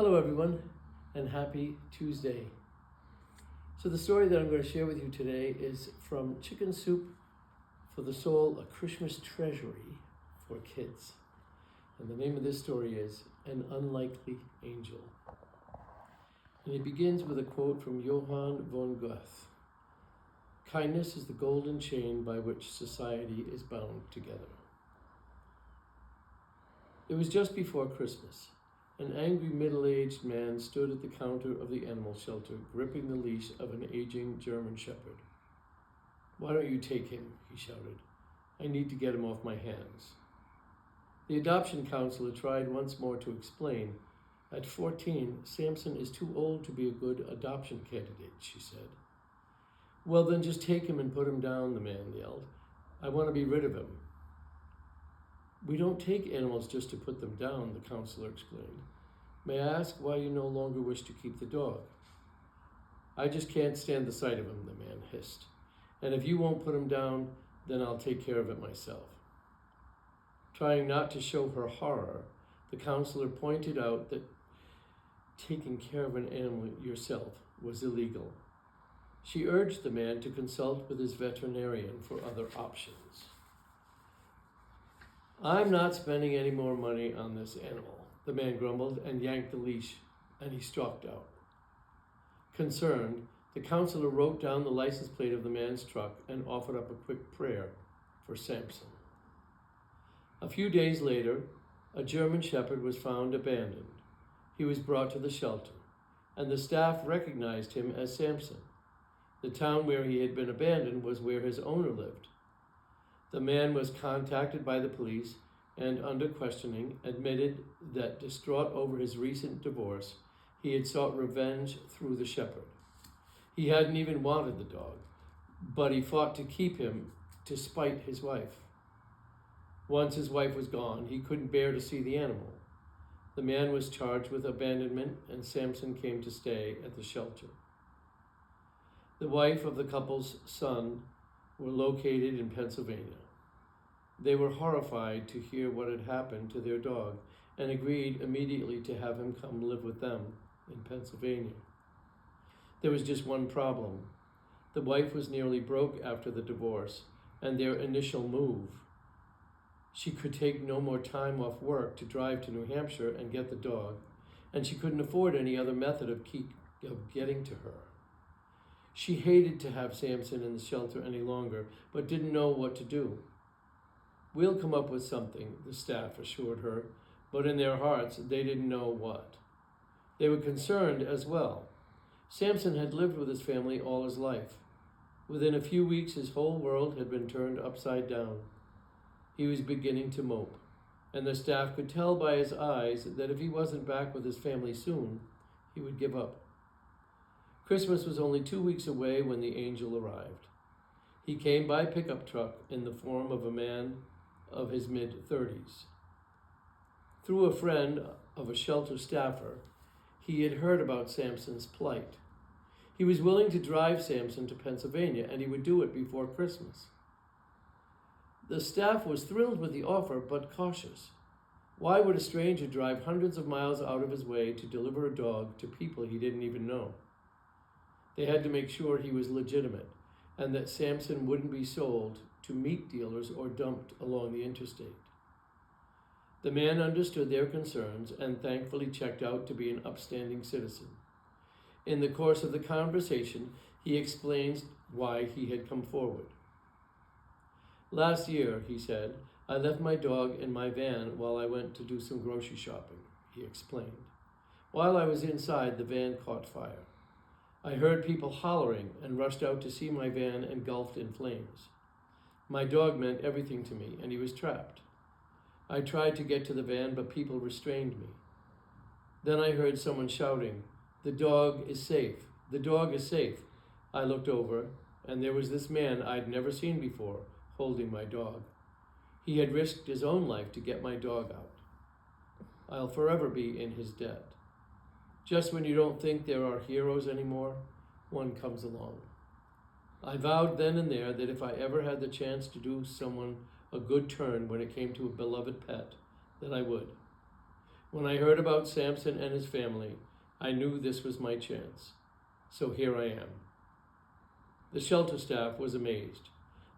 Hello everyone, and happy Tuesday. So the story that I'm going to share with you today is from Chicken Soup for the Soul, a Christmas Treasury for Kids. And the name of this story is An Unlikely Angel. And it begins with a quote from Johann von Goethe. Kindness is the golden chain by which society is bound together. It was just before Christmas. An angry middle-aged man stood at the counter of the animal shelter, gripping the leash of an aging German shepherd. "Why don't you take him?" he shouted. "I need to get him off my hands." The adoption counselor tried once more to explain. "At 14, Samson is too old to be a good adoption candidate," she said. "Well, then just take him and put him down," the man yelled. "I want to be rid of him." "We don't take animals just to put them down," the counselor explained. "May I ask why you no longer wish to keep the dog?" "I just can't stand the sight of him," the man hissed. "And if you won't put him down, then I'll take care of it myself." Trying not to show her horror, the counselor pointed out that taking care of an animal yourself was illegal. She urged the man to consult with his veterinarian for other options. "I'm not spending any more money on this animal," the man grumbled and yanked the leash, and he stalked out. Concerned, the counselor wrote down the license plate of the man's truck and offered up a quick prayer for Samson. A few days later, a German shepherd was found abandoned. He was brought to the shelter, and the staff recognized him as Samson. The town where he had been abandoned was where his owner lived. The man was contacted by the police and, under questioning, admitted that, distraught over his recent divorce, he had sought revenge through the shepherd. He hadn't even wanted the dog, but he fought to keep him to spite his wife. Once his wife was gone, he couldn't bear to see the animal. The man was charged with abandonment, and Samson came to stay at the shelter. The wife of the couple's son were located in Pennsylvania. They were horrified to hear what had happened to their dog and agreed immediately to have him come live with them in Pennsylvania. There was just one problem. The wife was nearly broke after the divorce and their initial move. She could take no more time off work to drive to New Hampshire and get the dog, and she couldn't afford any other method of getting to her. She hated to have Samson in the shelter any longer, but didn't know what to do. "We'll come up with something," the staff assured her, but in their hearts they didn't know what. They were concerned as well. Samson had lived with his family all his life. Within a few weeks, his whole world had been turned upside down. He was beginning to mope, and the staff could tell by his eyes that if he wasn't back with his family soon, he would give up. Christmas was only 2 weeks away when the angel arrived. He came by pickup truck in the form of a man of his mid-30s. Through a friend of a shelter staffer, he had heard about Samson's plight. He was willing to drive Samson to Pennsylvania, and he would do it before Christmas. The staff was thrilled with the offer, but cautious. Why would a stranger drive hundreds of miles out of his way to deliver a dog to people he didn't even know? They had to make sure he was legitimate and that Samson wouldn't be sold to meat dealers or dumped along the interstate. The man understood their concerns and thankfully checked out to be an upstanding citizen. In the course of the conversation, he explained why he had come forward. "Last year," he said, "I left my dog in my van while I went to do some grocery shopping," he explained. "While I was inside, the van caught fire. I heard people hollering and rushed out to see my van engulfed in flames. My dog meant everything to me, and he was trapped. I tried to get to the van, but people restrained me. Then I heard someone shouting, 'The dog is safe! The dog is safe!' I looked over, and there was this man I'd never seen before, holding my dog. He had risked his own life to get my dog out. I'll forever be in his debt. Just when you don't think there are heroes anymore, one comes along. I vowed then and there that if I ever had the chance to do someone a good turn when it came to a beloved pet, that I would. When I heard about Samson and his family, I knew this was my chance. So here I am. The shelter staff was amazed.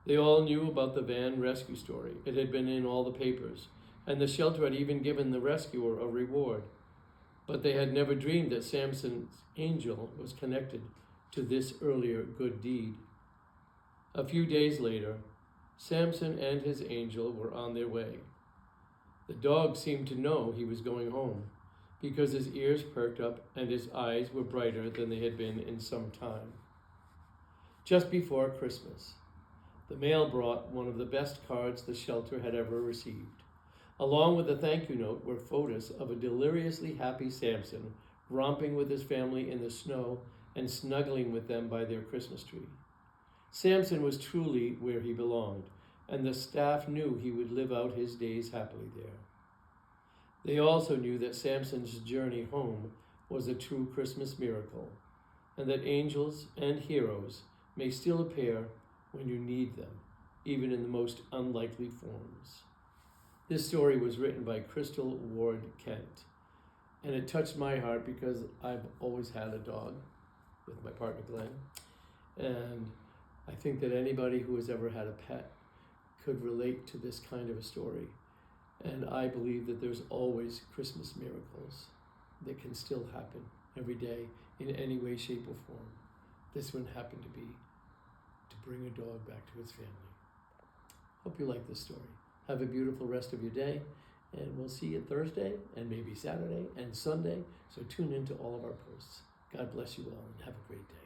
They all knew about the van rescue story. It had been in all the papers, and the shelter had even given the rescuer a reward. But they had never dreamed that Samson's angel was connected to this earlier good deed. A few days later, Samson and his angel were on their way. The dog seemed to know he was going home, because his ears perked up and his eyes were brighter than they had been in some time. Just before Christmas, the mail brought one of the best cards the shelter had ever received. Along with a thank you note were photos of a deliriously happy Samson romping with his family in the snow and snuggling with them by their Christmas tree. Samson was truly where he belonged, and the staff knew he would live out his days happily there. They also knew that Samson's journey home was a true Christmas miracle, and that angels and heroes may still appear when you need them, even in the most unlikely forms. This story was written by Crystal Ward Kent, and it touched my heart because I've always had a dog with my partner Glenn, and I think that anybody who has ever had a pet could relate to this kind of a story. And I believe that there's always Christmas miracles that can still happen every day in any way, shape, or form. This one happened to be to bring a dog back to its family. Hope you like this story. Have a beautiful rest of your day, and we'll see you Thursday and maybe Saturday and Sunday. So tune into all of our posts. God bless you all and have a great day.